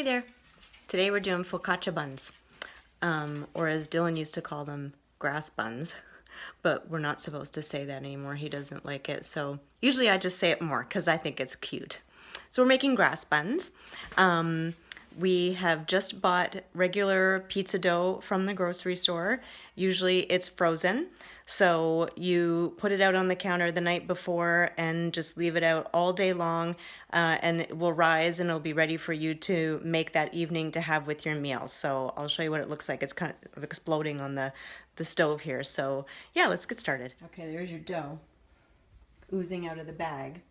Hey there! Today we're doing focaccia buns, or as Dylan used to call them, grass buns, but we're not supposed to say that anymore. He doesn't like it, so usually I just say it more because I think it's cute. So we're making grass buns. We have just bought regular pizza dough from the grocery store. Usually it's frozen, so you put it out on the counter the night before and just leave it out all day long, and it will rise and it'll be ready for you to make that evening to have with your meal. So I'll show you what it looks like. It's kind of exploding on the stove here. So yeah, let's get started. Okay, there's your dough oozing out of the bag.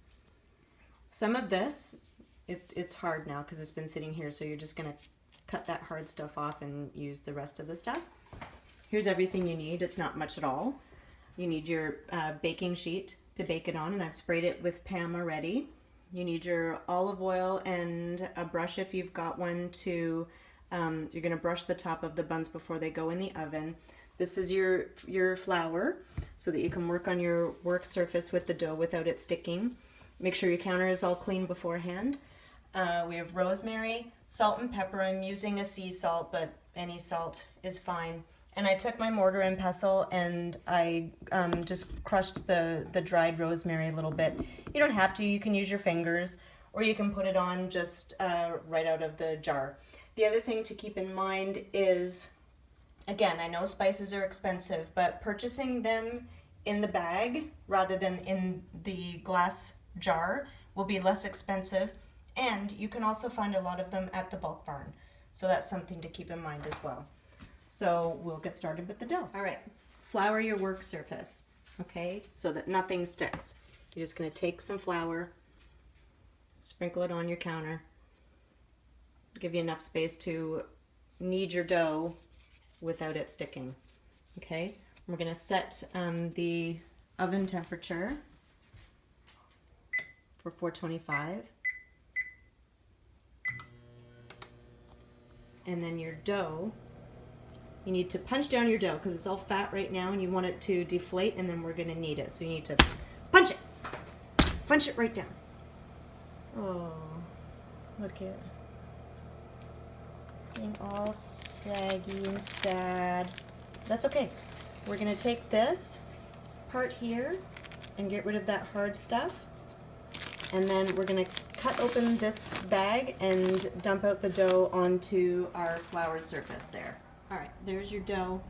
Some of this, it's hard now because it's been sitting here, so you're just going to cut that hard stuff off and use the rest of the stuff. Here's everything you need. It's not much at all. You need your baking sheet to bake it on, and I've sprayed it with Pam already. You need your olive oil and a brush if you've got one to, you're going to brush the top of the buns before they go in the oven. This is your flour so that you can work on your work surface with the dough without it sticking. Make sure your counter is all clean beforehand. We have rosemary, salt and pepper. I'm using a sea salt, but any salt is fine. And I took my mortar and pestle and I just crushed the dried rosemary a little bit. You don't have to, you can use your fingers, or you can put it on just right out of the jar. The other thing to keep in mind is, again, I know spices are expensive, but purchasing them in the bag rather than in the glass jar will be less expensive, and you can also find a lot of them at the bulk barn. So that's something to keep in mind as well. So we'll get started with the dough. All right, flour your work surface, okay, so that nothing sticks. You're just going to take some flour, sprinkle it on your counter, give you enough space to knead your dough without it sticking, okay? We're going to set the oven temperature for 425. And then your dough, you need to punch down your dough because it's all fat right now and you want it to deflate, and then we're going to knead it. So you need to punch it. Punch it right down. Oh, look at it. It's getting all saggy and sad. That's okay. We're going to take this part here and get rid of that hard stuff. And then we're going to cut open this bag and dump out the dough onto our floured surface there. All right, there's your dough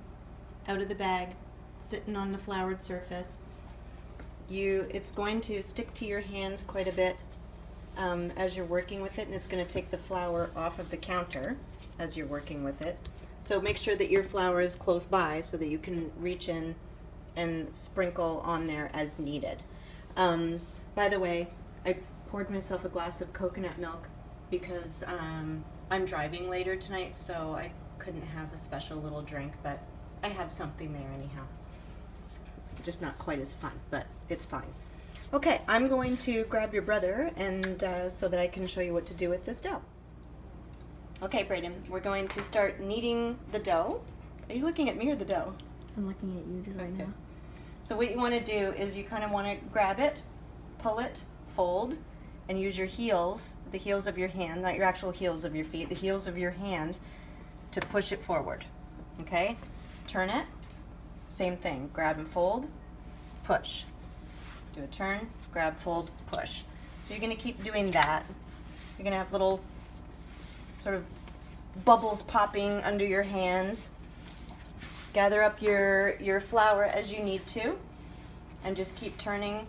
out of the bag, sitting on the floured surface. It's going to stick to your hands quite a bit as you're working with it, and it's going to take the flour off of the counter as you're working with it. So make sure that your flour is close by so that you can reach in and sprinkle on there as needed. By the way, I poured myself a glass of coconut milk because I'm driving later tonight, so I couldn't have a special little drink, but I have something there anyhow. Just not quite as fun, but it's fine. Okay, I'm going to grab your brother and so that I can show you what to do with this dough. Okay, Brayden, we're going to start kneading the dough. Are you looking at me or the dough? I'm looking at you just right now. So what you want to do is you kind of want to grab it, pull it, fold, and use your heels, the heels of your hand, not your actual heels of your feet, the heels of your hands to push it forward, okay? Turn it, same thing, grab and fold, push. Do a turn, grab, fold, push. So you're gonna keep doing that. You're gonna have little sort of bubbles popping under your hands. Gather up your flour as you need to, and just keep turning,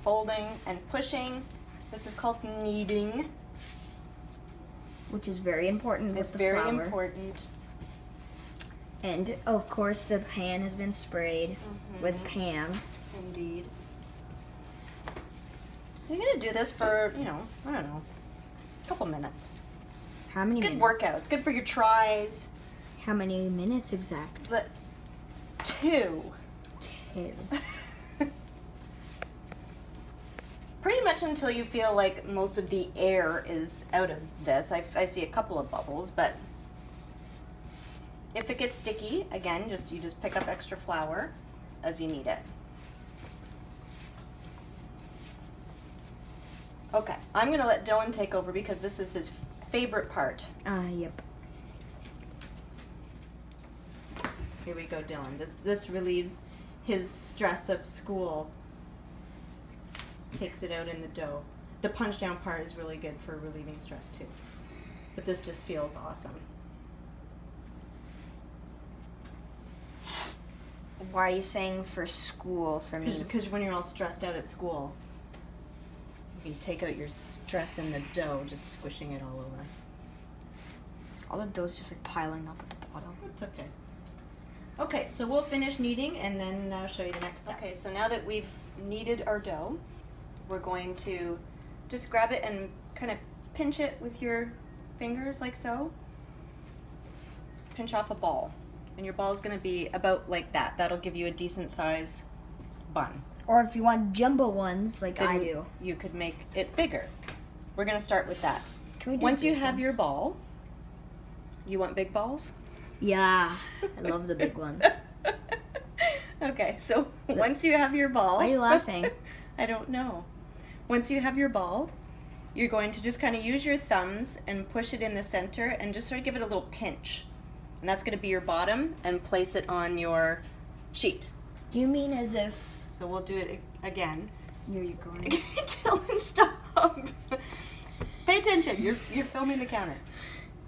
folding, and pushing. This is called kneading. Which is very important with It's the very flour. important. And of course the pan has been sprayed with Pam. Indeed. You're gonna do this for, I don't know, a couple minutes. How many Good minutes? workout. It's good for your tries. How many minutes exact? But 2. 2. Pretty much until you feel like most of the air is out of this. I see a couple of bubbles, but if it gets sticky, again, you just pick up extra flour as you need it. Okay, I'm gonna let Dylan take over because this is his favorite part. Yep. Here we go, Dylan. This relieves his stress of school. Takes it out in the dough. The punch down part is really good for relieving stress too. But this just feels awesome. Why are you saying for school for me? Because when you're all stressed out at school, you can take out your stress in the dough, just squishing it all over. All the dough's just like piling up at the bottom. It's okay. Okay, so we'll finish kneading and then I'll show you the next step. Okay, so now that we've kneaded our dough, we're going to just grab it and kind of pinch it with your fingers like so. Pinch off a ball. And your ball is going to be about like that. That'll give you a decent size bun. Or if you want jumbo ones, like Then I do. you could make it bigger. We're going to start with that. Can we do Once you big have ones? your ball, you want big balls? Yeah, I love the big ones. Okay, so once you have your ball... Why are you laughing? I don't know. Once you have your ball, you're going to just kind of use your thumbs and push it in the center and just sort of give it a little pinch. And that's going to be your bottom, and place it on your sheet. Do you mean as if... So we'll do it again. Here you going? Dylan, stop. Pay attention. You're filming the counter.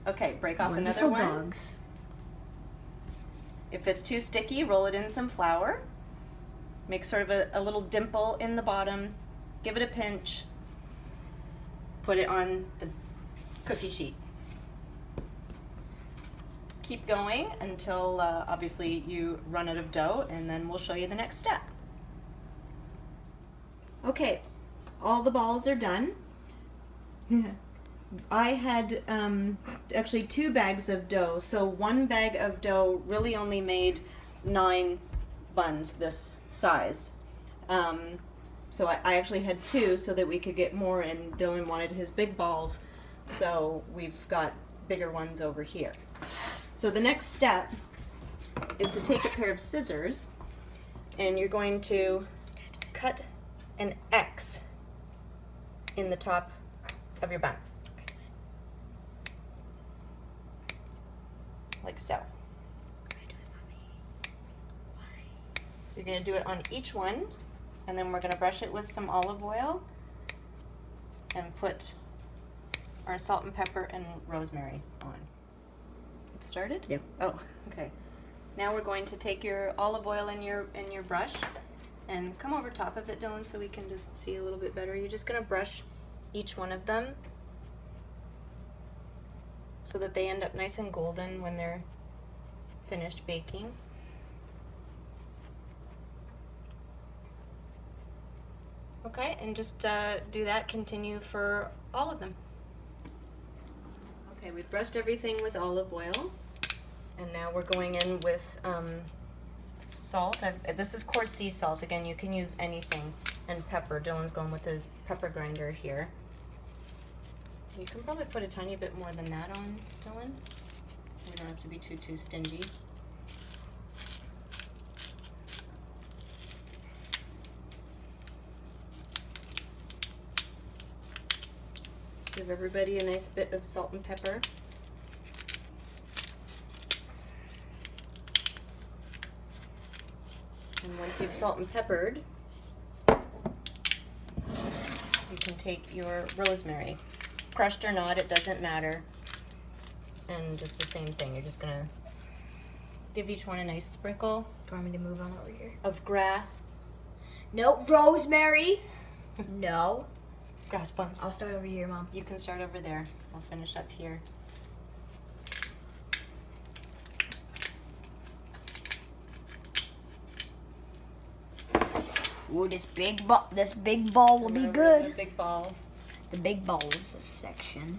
Okay, break off Wonderful another one. dogs. If it's too sticky, roll it in some flour. Make sort of a little dimple in the bottom. Give it a pinch. Put it on the cookie sheet. Keep going until obviously you run out of dough, and then we'll show you the next step. Okay, all the balls are done. I had actually 2 bags of dough, so 1 bag of dough really only made 9 buns this size. So I actually had 2 so that we could get more, and Dylan wanted his big balls, so we've got bigger ones over here. So the next step is to take a pair of scissors, and you're going to cut an X in the top of your bun. Like so. You're going to do it on each one, and then we're going to brush it with some olive oil and put our salt and pepper and rosemary on. It started? Yep. Oh, okay. Now we're going to take your olive oil in your brush and come over top of it, Dylan, so we can just see a little bit better. You're just going to brush each one of them so that they end up nice and golden when they're finished baking. Okay, and just do that, continue for all of them. Okay, we've brushed everything with olive oil, and now we're going in with salt. This is coarse sea salt. Again, you can use anything. And pepper. Dylan's going with his pepper grinder here. You can probably put a tiny bit more than that on, Dylan. You don't have to be too stingy. Give everybody a nice bit of salt and pepper. And once you've salt and peppered, you can take your rosemary. Crushed or not, it doesn't matter. And just the same thing, you're just gonna give each one a nice sprinkle. Do you want me to move on over here? Of grass. No, rosemary. No. Grass buns. I'll start over here, Mom. You can start over there. I'll finish up here. Ooh, this big ball will be Remember good. the big ball. The big balls section.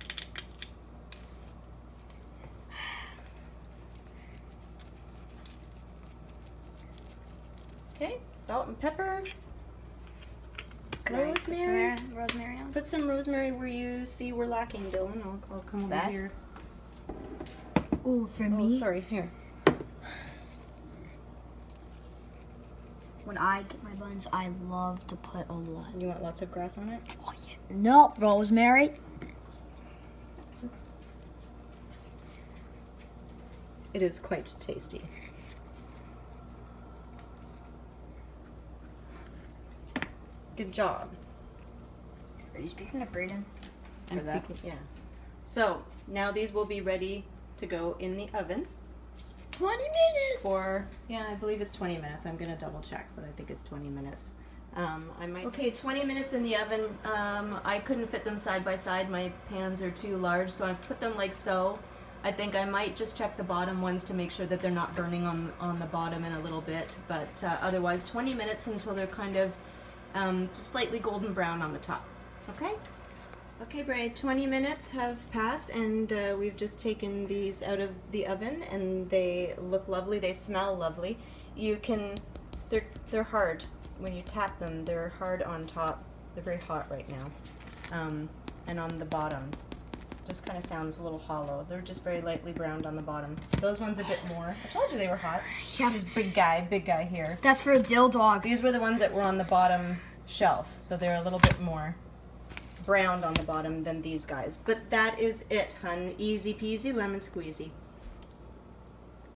Okay, salt and pepper. Can I put Rosemary. some rosemary on? Put some rosemary where you see we're lacking, Dylan. I'll come over That? here. Ooh, for Oh, me. sorry, here. When I get my buns, I love to put a lot. You want lots of grass on it? Oh yeah. No, rosemary. It is quite tasty. Good job. Are you speaking to Brayden? I'm speaking, yeah. So now these will be ready to go in the oven 20 minutes! for, yeah, I believe it's 20 minutes. I'm gonna double check, but I think it's 20 minutes. Okay, 20 minutes in the oven. I couldn't fit them side by side. My pans are too large, so I put them like so. I think I might just check the bottom ones to make sure that they're not burning on the bottom in a little bit, but otherwise 20 minutes until they're kind of just slightly golden brown on the top. Okay? Okay, Bray, 20 minutes have passed, and we've just taken these out of the oven, and they look lovely. They smell lovely. You can, they're hard. When you tap them, they're hard on top. They're very hot right now. And on the bottom, just kind of sounds a little hollow. They're just very lightly browned on the bottom. Those ones a bit more. I told you they were hot. Yeah. This big guy here. That's for a dill dog. These were the ones that were on the bottom shelf, so they're a little bit more browned on the bottom than these guys. But that is it, hun. Easy peasy, lemon squeezy.